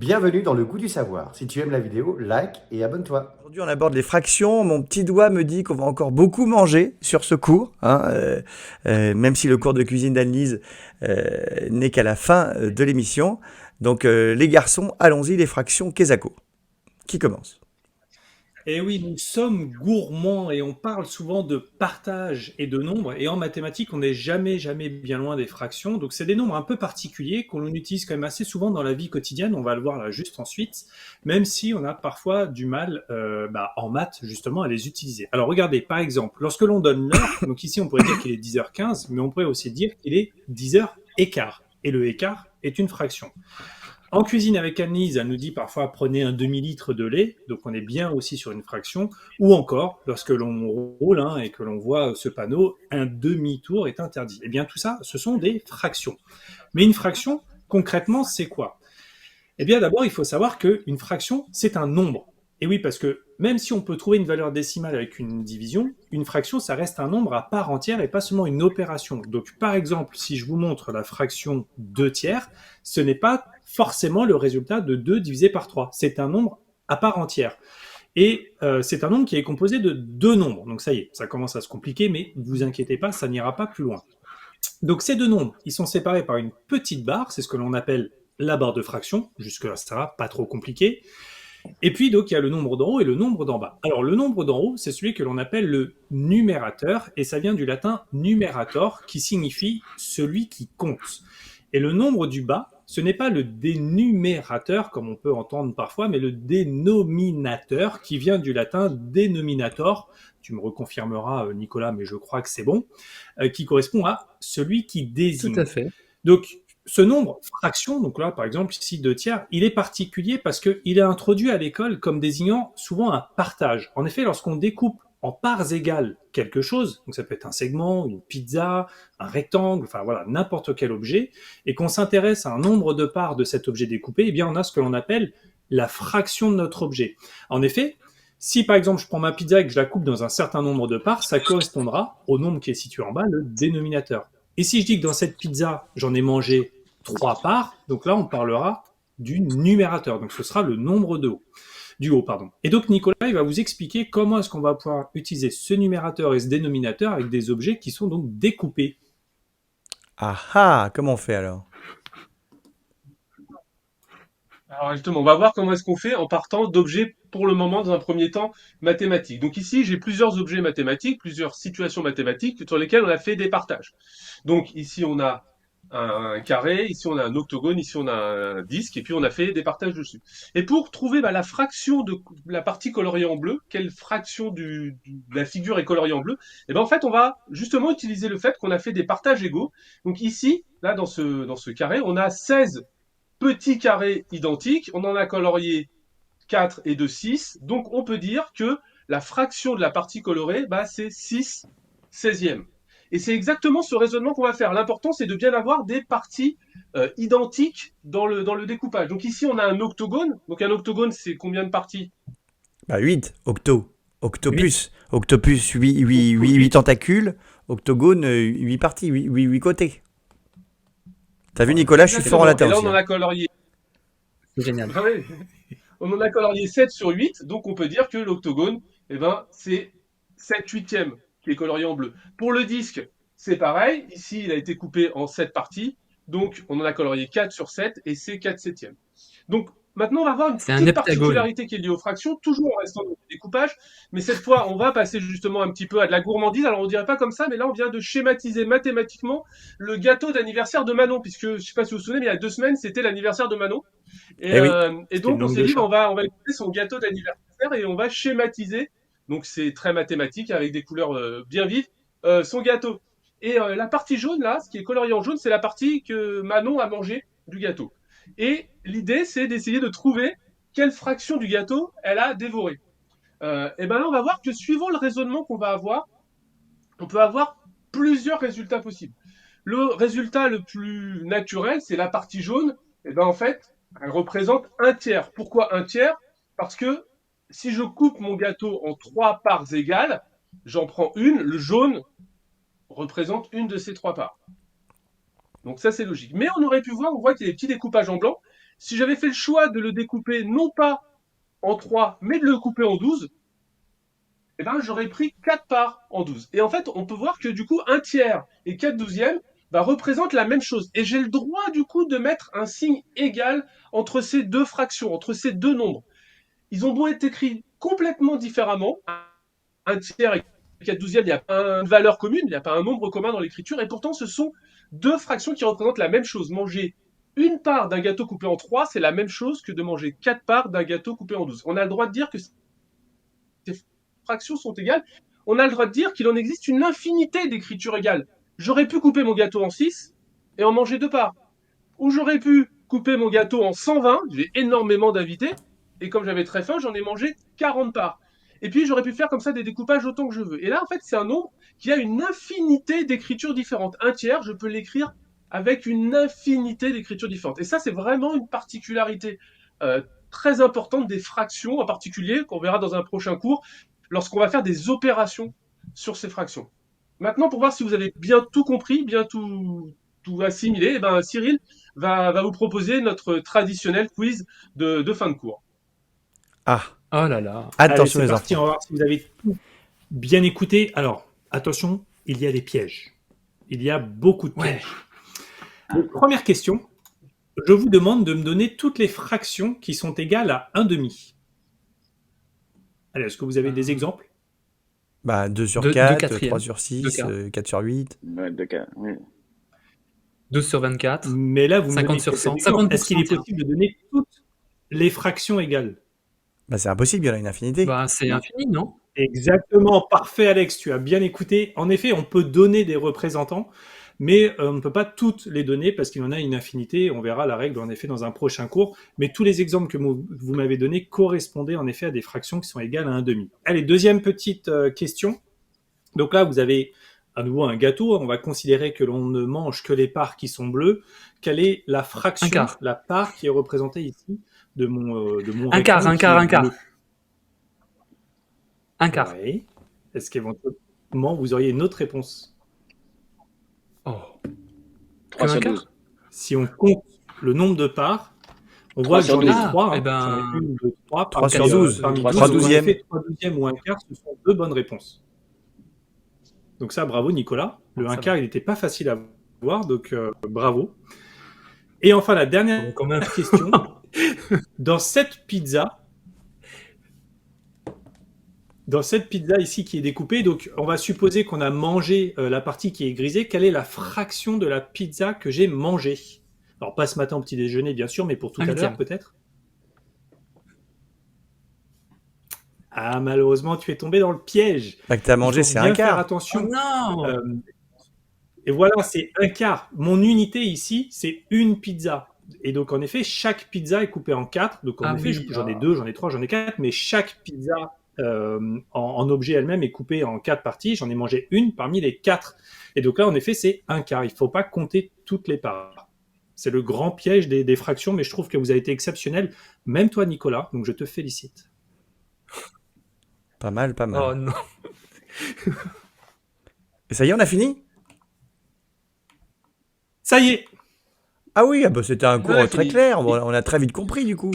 Bienvenue dans le goût du savoir. Si tu aimes la vidéo, like et abonne-toi. Aujourd'hui, on aborde les fractions. Mon petit doigt me dit qu'on va encore beaucoup manger sur ce cours, hein, même si le cours de cuisine d'Annelise n'est qu'à la fin de l'émission. Donc, les garçons, allons-y, les fractions Kesako. Qui commence? Et oui, nous sommes gourmands et on parle souvent de partage et de nombres. Et en mathématiques, on n'est jamais bien loin des fractions. Donc, c'est des nombres un peu particuliers qu'on utilise quand même assez souvent dans la vie quotidienne. On va le voir là juste ensuite, même si on a parfois du mal en maths justement à les utiliser. Alors, regardez, par exemple, lorsque l'on donne l'heure, donc ici on pourrait dire qu'il est 10h15, mais on pourrait aussi dire qu'il est 10h15. Et le écart est une fraction. En cuisine avec Annelise, elle nous dit parfois prenez un demi-litre de lait, donc on est bien aussi sur une fraction, ou encore, lorsque l'on roule et que l'on voit ce panneau, un demi-tour est interdit. Eh bien tout ça, ce sont des fractions. Mais une fraction, concrètement, c'est quoi? Eh bien d'abord, il faut savoir qu'une fraction, c'est un nombre. Et oui, parce que même si on peut trouver une valeur décimale avec une division, une fraction, ça reste un nombre à part entière et pas seulement une opération. Donc par exemple, si je vous montre la fraction 2 tiers, ce n'est pas forcément le résultat de 2 divisé par 3. C'est un nombre à part entière. Et c'est un nombre qui est composé de deux nombres. Donc ça y est, ça commence à se compliquer, mais ne vous inquiétez pas, ça n'ira pas plus loin. Donc ces deux nombres, ils sont séparés par une petite barre, c'est ce que l'on appelle la barre de fraction. Jusque-là, ça va, pas trop compliqué. Et puis, donc, il y a le nombre d'en haut et le nombre d'en bas. Alors, le nombre d'en haut, c'est celui que l'on appelle le numérateur, et ça vient du latin numerator, qui signifie celui qui compte. Et le nombre du bas, ce n'est pas le dénumérateur, comme on peut entendre parfois, mais le dénominateur, qui vient du latin denominator, tu me reconfirmeras, Nicolas, mais je crois que c'est bon, qui correspond à celui qui Tout à désigne. fait. Donc, ce nombre fraction, donc là, par exemple, ici 2 tiers, il est particulier parce qu'il est introduit à l'école comme désignant souvent un partage. En effet, lorsqu'on découpe en parts égales quelque chose, donc ça peut être un segment, une pizza, un rectangle, enfin voilà, n'importe quel objet, et qu'on s'intéresse à un nombre de parts de cet objet découpé, eh bien on a ce que l'on appelle la fraction de notre objet. En effet, si par exemple je prends ma pizza et que je la coupe dans un certain nombre de parts, ça correspondra au nombre qui est situé en bas, le dénominateur. Et si je dis que dans cette pizza, j'en ai mangé 3 parts, donc là, on parlera du numérateur. Donc ce sera le nombre de haut, du haut. Pardon. Et donc Nicolas, il va vous expliquer comment est-ce qu'on va pouvoir utiliser ce numérateur et ce dénominateur avec des objets qui sont donc découpés. Ah ah, comment on fait alors? Alors justement, on va voir comment est-ce qu'on fait en partant d'objets pour le moment dans un premier temps mathématiques. Donc ici, j'ai plusieurs objets mathématiques, plusieurs situations mathématiques sur lesquelles on a fait des partages. Donc ici, on a un carré, ici on a un octogone, ici on a un disque, et puis on a fait des partages dessus. Et pour trouver la fraction de la partie coloriée en bleu, quelle fraction de la figure est coloriée en bleu, et ben en fait on va justement utiliser le fait qu'on a fait des partages égaux. Donc ici, là dans ce carré, on a 16 petits carrés identiques, on en a colorié 4 et 2, 6, donc on peut dire que la fraction de la partie colorée, bah, c'est 6 16e. Et c'est exactement ce raisonnement qu'on va faire. L'important, c'est de bien avoir des parties identiques dans le découpage. Donc ici, on a un octogone. Donc un octogone, c'est combien de parties? Bah 8, octo. 8. Octopus. Octopus, 8 tentacules. Octogone, 8 parties, 8 côtés. T'as vu Nicolas, je suis fort en Exactement. latin Et là, on aussi, en hein. a colorié. C'est génial. Ah ouais. On en a colorié 7 sur 8, donc on peut dire que l'octogone, eh ben, c'est 7 huitièmes qui est colorié en bleu. Pour le disque, c'est pareil. Ici, il a été coupé en 7 parties, donc on en a colorié 4 sur 7 et c'est 4 septièmes. Donc maintenant, on va voir une C'est un petite heptagone. particularité qui est liée aux fractions, toujours en restant dans le découpage, mais cette fois, on va passer justement un petit peu à de la gourmandise. Alors on dirait pas comme ça, mais là, on vient de schématiser mathématiquement le gâteau d'anniversaire de Manon, puisque je sais pas si vous vous souvenez, mais il y a 2 semaines, c'était l'anniversaire de Manon. Et, Eh oui. euh, et C'était une donc, on langue s'est de dit, bah, chat. on va écouter son gâteau d'anniversaire et on va schématiser. Donc, c'est très mathématique avec des couleurs bien vives, son gâteau. Et la partie jaune, là, ce qui est colorié en jaune, c'est la partie que Manon a mangé du gâteau. Et l'idée, c'est d'essayer de trouver quelle fraction du gâteau elle a dévoré. Et ben là, on va voir que suivant le raisonnement qu'on va avoir, on peut avoir plusieurs résultats possibles. Le résultat le plus naturel, c'est la partie jaune. Et ben en fait, elle représente un tiers. Pourquoi un tiers? Parce que si je coupe mon gâteau en 3 parts égales, j'en prends une. Le jaune représente une de ces 3 parts. Donc ça, c'est logique. Mais on aurait pu voir, on voit qu'il y a des petits découpages en blanc. Si j'avais fait le choix de le découper non pas en 3, mais de le couper en 12, eh ben, j'aurais pris 4 parts en 12. Et en fait, on peut voir que du coup, 1 tiers et 4 douzièmes représentent la même chose. Et j'ai le droit du coup de mettre un signe égal entre ces deux fractions, entre ces deux nombres. Ils ont beau être écrits complètement différemment, 1 tiers et 4 douzièmes, il n'y a pas une valeur commune, il n'y a pas un nombre commun dans l'écriture, et pourtant ce sont deux fractions qui représentent la même chose. Manger une part d'un gâteau coupé en 3, c'est la même chose que de manger 4 parts d'un gâteau coupé en 12. On a le droit de dire que ces fractions sont égales. On a le droit de dire qu'il en existe une infinité d'écritures égales. J'aurais pu couper mon gâteau en 6 et en manger 2 parts. Ou j'aurais pu couper mon gâteau en 120, j'ai énormément d'invités, et comme j'avais très faim, j'en ai mangé 40 parts. Et puis j'aurais pu faire comme ça des découpages autant que je veux. Et là, en fait, c'est un nombre qui a une infinité d'écritures différentes. 1 tiers, je peux l'écrire avec une infinité d'écritures différentes. Et ça, c'est vraiment une particularité très importante des fractions, en particulier, qu'on verra dans un prochain cours, lorsqu'on va faire des opérations sur ces fractions. Maintenant, pour voir si vous avez bien tout compris, bien tout assimilé, eh ben, Cyril va vous proposer notre traditionnel quiz de fin de cours. Ah, Oh là là. attention Allez, les c'est parti, enfants. on va voir si vous avez tout bien écouté. Alors, attention, il y a des pièges. Il y a beaucoup de Ouais. pièges. Donc, première question. Je vous demande de me donner toutes les fractions qui sont égales à 1/2. Allez, est-ce que vous avez des exemples? Bah, 2 sur Deux 4, quatrièmes. 3 sur 6, quarts. 4 sur 8. Ouais, deux cas, oui. 12 sur 24. Mais là, vous me 50 donnez sur quelques 100. exemples. 50%, Est-ce qu'il est tiens. possible de donner toutes les fractions égales? Bah, c'est impossible, il y en a une infinité. Bah, c'est infini, non? Exactement, parfait Alex, tu as bien écouté. En effet, on peut donner des représentants, mais on ne peut pas toutes les donner parce qu'il y en a une infinité. On verra la règle en effet dans un prochain cours. Mais tous les exemples que vous m'avez donnés correspondaient en effet à des fractions qui sont égales à 1/2. Allez, deuxième petite question. Donc là, vous avez à nouveau un gâteau. On va considérer que l'on ne mange que les parts qui sont bleues. Quelle est la fraction, Un quart. la part qui est représentée ici de mon Un quart, rectangle un quart, qui est un quart. bleu? Un quart. Oui. Est-ce qu'éventuellement vous auriez une autre réponse? Oh. 3 Un sur quart 12. Si on compte le nombre de parts, on 3 voit que sur j'en ai 12. 3. Eh ben, J'en ai 1, 2, 3. 3 sur 12. Parmi 3 12, sur en 12e. effet, 3 douzièmes ou un quart, ce sont deux bonnes réponses. Donc ça, bravo Nicolas. Le Ça 1 va. quart, il n'était pas facile à voir, donc bravo. Et enfin, la dernière Bon, quand même. question. Dans cette pizza ici qui est découpée, donc on va supposer qu'on a mangé la partie qui est grisée. Quelle est la fraction de la pizza que j'ai mangée? Alors pas ce matin au petit déjeuner bien sûr, mais pour tout Un à l'heure huitième. peut-être. Ah malheureusement tu es tombé dans le piège. Bah, que t'as mangé, Il faut c'est bien un faire quart. Oh attention. non! Et voilà, c'est un quart. Mon unité ici, c'est une pizza. Et donc, en effet, chaque pizza est coupée en 4. Donc, en Ah effet, oui, j'en ai 2, j'en ai 3, j'en ai 4. Mais chaque pizza en objet elle-même est coupée en 4 parties. J'en ai mangé une parmi les 4. Et donc là, en effet, c'est un quart. Il ne faut pas compter toutes les parts. C'est le grand piège des fractions, mais je trouve que vous avez été exceptionnel. Même toi, Nicolas. Donc, je te félicite. Pas mal, pas mal. Oh non. Et ça y est, on a fini? Ça y est. Ah oui, ah bah, c'était un cours Ouais, très fini. clair. On a très vite compris du coup.